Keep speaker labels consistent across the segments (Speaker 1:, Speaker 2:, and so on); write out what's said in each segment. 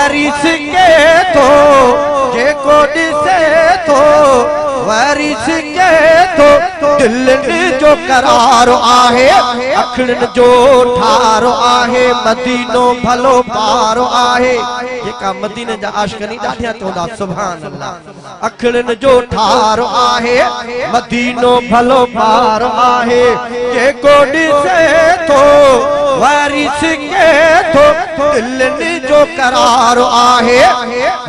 Speaker 1: वारिस के थो जेको ॾिसे थो वारिस के थो दिलनि जो करारो आहे अखियुनि जो ठारो आहे मदीनो भलो पारो आहे जेका मदीने जा आशिक़नी ॾाढियां चवंदा सुभान अल्लाह अखियुनि जो ठारो आहे मदीनो भलो पारो आहे जेको ॾिसे थो वारिस के थो दिलनि जो करारो आहे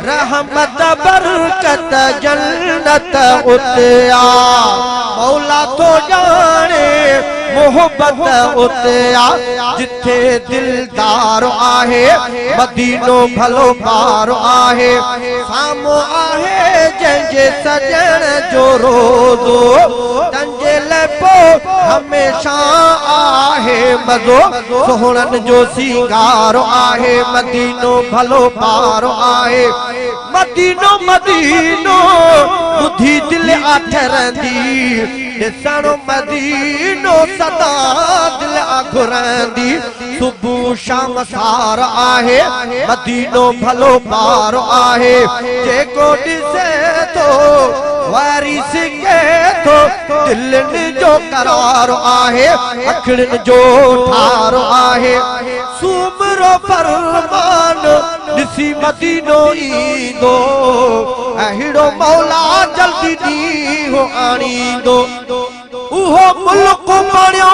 Speaker 1: रहमत बरकत जन्नत उते आ मौला तो जाने मोहब्बत उते आ जिथे दिलदार आहे मदीनो भलो पारो आहे सामो आहे जंहिंजे सजण जो रोज़ो तंहिंजे लाइ पोइ हमेशा आहे मज़ो सोहणनि जो सिंगारो आहे मदीनो भलो पारो आहे मदीनो मदीनो बुधी दिल आठरंदी ॾिसणो मदीनो सदा दिल घुरंदी सुबुह शाम सार आहे मदीनो भलो पारो आहे जेको ॾिसे थो वारिस के थो दिलनि जो करारो आहे अखियुनि जो ठारो आहे सुमरो फरमान ॾिसी मदीनो ईंदो अहिड़ो मौला जल्दी ॾींहुं आणींदो उहो मुल्क बणियो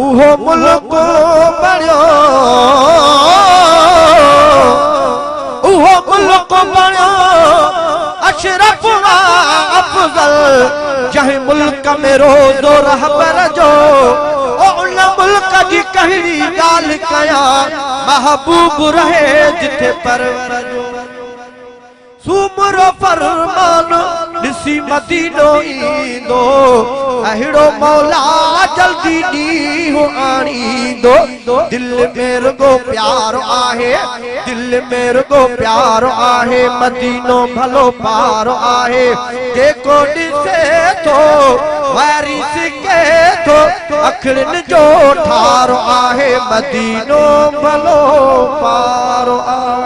Speaker 1: उहो मुल्क बणियो उहो मुल्क बणियो अशरफ अफजल जंहिं मुल्क में रोज़ो रहबर जो उन मुल्क जी कहिड़ी ॻाल्हि कयां महबूब रहे जिथे परवर जो सुमरो फरमान ॾिसी मदीनो ईंदो अहिड़ो मौला जल्दी ॾींहुं आणींदो दिल में रुगो प्यारो आहे दिल में रुगो प्यारो आहे मदीनो भलो पारो आहे जेको ॾिसे थो वारिस के थो अखियुनि जो ठारो आहे मदीनो भलो पारो आहे।